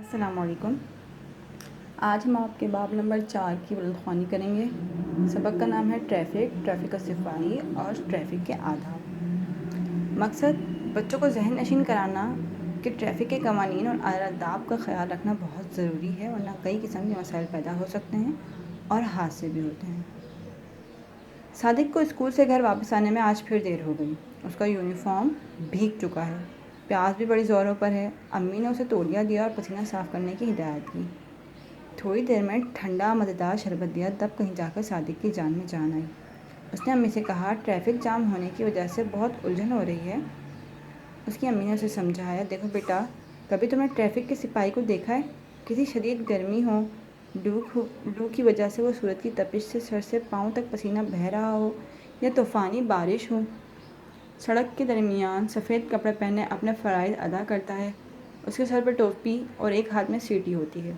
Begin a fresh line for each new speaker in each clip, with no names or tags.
السلام علیکم۔ آج ہم آپ کے باب نمبر 4 کی بلند خوانی کریں گے۔ سبق کا نام ہے ٹریفک کا صفائی اور ٹریفک کے آداب۔ مقصد بچوں کو ذہن نشین کرانا کہ ٹریفک کے قوانین اور آداب کا خیال رکھنا بہت ضروری ہے، ورنہ کئی قسم کے مسائل پیدا ہو سکتے ہیں اور حادثے بھی ہوتے ہیں۔ صادق کو اسکول سے گھر واپس آنے میں آج پھر دیر ہو گئی۔ اس کا یونیفارم بھیگ چکا ہے، پیاس بھی بڑی زوروں پر ہے۔ امی نے اسے تولیہ دیا اور پسینہ صاف کرنے کی ہدایت کی۔ تھوڑی دیر میں ٹھنڈا مزیدار شربت دیا، تب کہیں جا کر صادق کی جان میں جان آئی۔ اس نے امی سے کہا، ٹریفک جام ہونے کی وجہ سے بہت الجھن ہو رہی ہے۔ اس کی امی نے اسے سمجھایا، دیکھو بیٹا، کبھی تم نے ٹریفک کے سپاہی کو دیکھا ہے؟ کسی شدید گرمی ہو، لو کی وجہ سے وہ سورج کی تپش سے سر سے پاؤں تک پسینہ بہہ رہا ہو، یا طوفانی بارش ہو، سڑک کے درمیان سفید کپڑے پہنے اپنے فرائض ادا کرتا ہے۔ اس کے سر پر ٹوپی اور ایک ہاتھ میں سیٹی ہوتی ہے،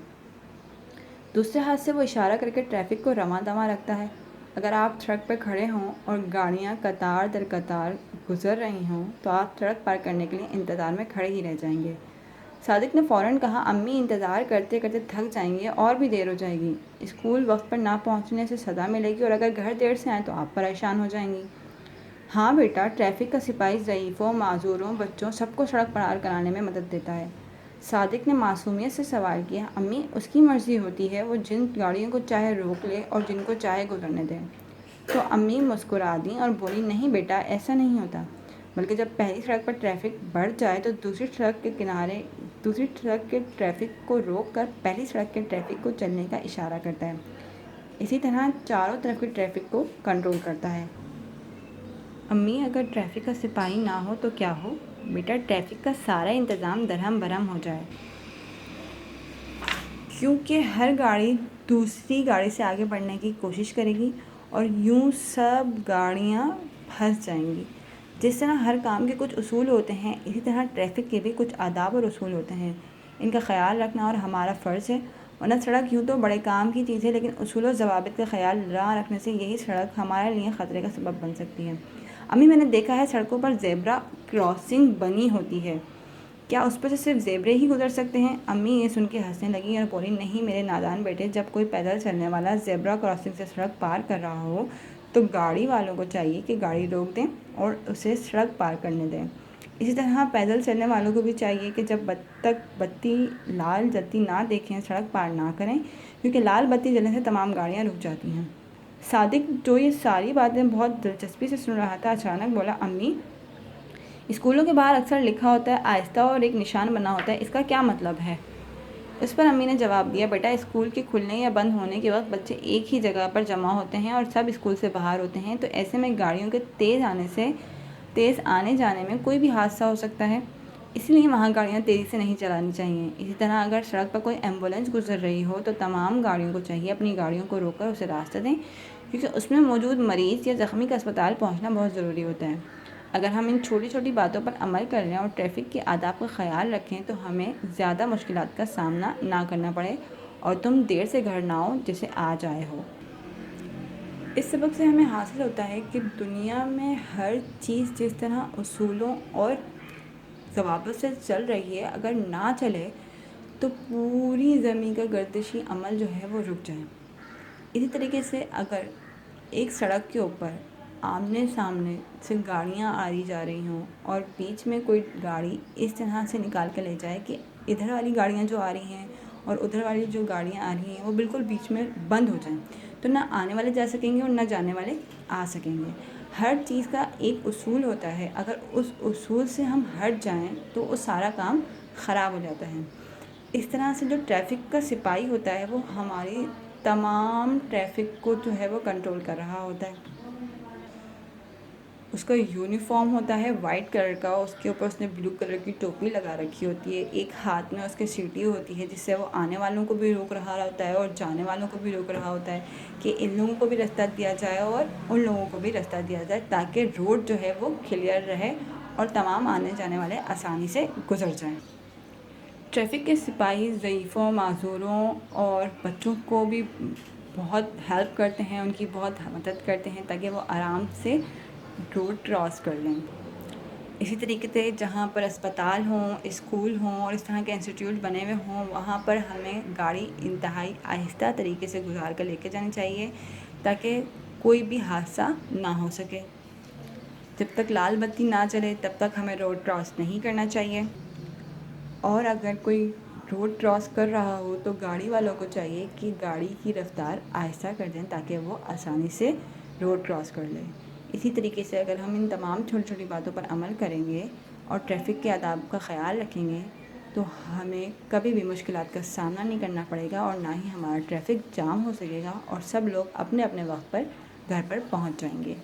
دوسرے ہاتھ سے وہ اشارہ کر کے ٹریفک کو رواں دواں رکھتا ہے۔ اگر آپ سڑک پر کھڑے ہوں اور گاڑیاں قطار در قطار گزر رہی ہوں تو آپ سڑک پار کرنے کے لیے انتظار میں کھڑے ہی رہ جائیں گے۔ صادق نے فوراً کہا، امی انتظار کرتے کرتے تھک جائیں گے اور بھی دیر ہو جائے گی۔ اسکول وقت پر نہ پہنچنے سے سزا ملے گی اور اگر گھر دیر سے آئیں تو آپ پریشان ہو جائیں گی۔ ہاں بیٹا، ٹریفک کا سپاہی ضعیفوں، معذوروں، بچوں سب کو سڑک پار کرانے میں مدد دیتا ہے۔ صادق نے معصومیت سے سوال کیا، امی اس کی مرضی ہوتی ہے، وہ جن گاڑیوں کو چاہے روک لے اور جن کو چاہے گزرنے دے۔ تو امی مسکرا دیں اور بولی، نہیں بیٹا، ایسا نہیں ہوتا، بلکہ جب پہلی سڑک پر ٹریفک بڑھ جائے تو دوسری سڑک کے ٹریفک کو روک کر پہلی سڑک کے ٹریفک کو چلنے کا اشارہ کرتا ہے۔ اسی طرح چاروں طرف کے ٹریفک کو کنٹرول کرتا ہے۔ امی اگر ٹریفک کا سپاہی نہ ہو تو کیا ہو؟ بیٹا، ٹریفک کا سارا انتظام درہم برہم ہو جائے، کیونکہ ہر گاڑی دوسری گاڑی سے آگے بڑھنے کی کوشش کرے گی اور یوں سب گاڑیاں پھنس جائیں گی۔ جس طرح ہر کام کے کچھ اصول ہوتے ہیں، اسی طرح ٹریفک کے بھی کچھ آداب اور اصول ہوتے ہیں۔ ان کا خیال رکھنا اور ہمارا فرض ہے، ورنہ سڑک یوں تو بڑے کام کی چیز ہے، لیکن اصول و ضوابط کا خیال نہ رکھنے سے یہی سڑک ہمارے لیے خطرے کا سبب بن سکتی ہے۔ امی، میں نے دیکھا ہے سڑکوں پر زیبرا کراسنگ بنی ہوتی ہے، کیا اس پر سے صرف زیبرے ہی گزر سکتے ہیں؟ امی یہ سن کے ہنسنے لگی اور بولی، نہیں میرے نادان بیٹے، جب کوئی پیدل چلنے والا زیبرا کراسنگ سے سڑک پار کر رہا ہو تو گاڑی والوں کو چاہیے کہ گاڑی روک دیں اور اسے سڑک پار کرنے دیں۔ اسی طرح پیدل چلنے والوں کو بھی چاہیے کہ جب تک لال بتی نہ دیکھیں سڑک پار نہ کریں، کیونکہ لال بتی جلنے سے تمام گاڑیاں رک جاتی ہیں۔ صادق، جو یہ ساری باتیں بہت دلچسپی سے سن رہا تھا، اچانک بولا، امی، اسکولوں کے باہر اکثر لکھا ہوتا ہے آہستہ اور ایک نشان بنا ہوتا ہے، اس کا کیا مطلب ہے؟ اس پر امی نے جواب دیا، بیٹا، اسکول کے کھلنے یا بند ہونے کے وقت بچے ایک ہی جگہ پر جمع ہوتے ہیں اور سب اسکول سے باہر ہوتے ہیں، تو ایسے میں گاڑیوں کے تیز آنے جانے میں کوئی بھی حادثہ ہو سکتا ہے، اس لیے وہاں گاڑیاں تیزی سے نہیں چلانی چاہیے۔ اسی طرح اگر سڑک پر کوئی ایمبولینس گزر رہی ہو تو تمام گاڑیوں کو چاہیے اپنی گاڑیوں کو روک کر اسے راستہ دیں، کیونکہ اس میں موجود مریض یا زخمی کا اسپتال پہنچنا بہت ضروری ہوتا ہے۔ اگر ہم ان چھوٹی چھوٹی باتوں پر عمل کریں اور ٹریفک کے آداب کا خیال رکھیں تو ہمیں زیادہ مشکلات کا سامنا نہ کرنا پڑے اور تم دیر سے گھر نہ آؤ جیسے آج آئے ہو۔ اس سبق سے ہمیں حاصل ہوتا ہے کہ دنیا میں ہر چیز جس طرح اصولوں اور ضوابط سے چل رہی ہے، اگر نہ چلے تو پوری زمین کا گردشی عمل جو ہے وہ رک جائے۔ اسی طریقے سے اگر ایک سڑک کے اوپر آمنے سامنے سے گاڑیاں آئی جا رہی ہوں اور بیچ میں کوئی گاڑی اس طرح سے نکال کے لے جائے کہ ادھر والی گاڑیاں جو آ رہی ہیں اور ادھر والی جو گاڑیاں آ رہی ہیں وہ بالکل بیچ میں بند ہو جائیں، تو نہ آنے والے جا سکیں گے اور نہ جانے والے آ سکیں گے۔ ہر چیز کا ایک اصول ہوتا ہے، اگر اس اصول سے ہم ہٹ جائیں تو وہ سارا کام خراب ہو جاتا ہے۔ اس طرح سے جو ٹریفک کا سپاہی ہوتا ہے وہ ہماری تمام ٹریفک کو جو ہے وہ کنٹرول کر رہا ہوتا ہے۔ اس کا یونیفارم ہوتا ہے وائٹ کلر کا، اس کے اوپر اس نے بلو کلر کی ٹوپی لگا رکھی ہوتی ہے، ایک ہاتھ میں اس کے سیٹی ہوتی ہے جس سے وہ آنے والوں کو بھی روک رہا ہوتا ہے اور جانے والوں کو بھی روک رہا ہوتا ہے کہ ان لوگوں کو بھی راستہ دیا جائے اور ان لوگوں کو بھی راستہ دیا جائے، تاکہ روڈ جو ہے وہ کلیئر رہے اور تمام آنے جانے والے آسانی سے گزر جائیں۔ ٹریفک کے سپاہی ضعیفوں، معذوروں اور بچوں کو بھی بہت ہیلپ کرتے ہیں، ان کی بہت مدد کرتے ہیں تاکہ وہ آرام سے روڈ کراس کر لیں۔ اسی طریقے سے جہاں پر اسپتال ہوں، اسکول ہوں اور اس طرح کے انسٹیٹیوٹ بنے ہوئے ہوں، وہاں پر ہمیں گاڑی انتہائی آہستہ طریقے سے گزار کر لے کے جانی چاہیے تاکہ کوئی بھی حادثہ نہ ہو سکے۔ جب تک لال بتی نہ چلے تب تک ہمیں روڈ کراس نہیں کرنا چاہیے، اور اگر کوئی روڈ کراس کر رہا ہو تو گاڑی والوں کو چاہیے کہ گاڑی کی رفتار آہستہ کر دیں تاکہ وہ آسانی سے روڈ کراس کر لیں۔ اسی طریقے سے اگر ہم ان تمام چھوٹی چھوٹی باتوں پر عمل کریں گے اور ٹریفک کے آداب کا خیال رکھیں گے تو ہمیں کبھی بھی مشکلات کا سامنا نہیں کرنا پڑے گا، اور نہ ہی ہمارا ٹریفک جام ہو سکے گا، اور سب لوگ اپنے اپنے وقت پر گھر پر پہنچ جائیں گے۔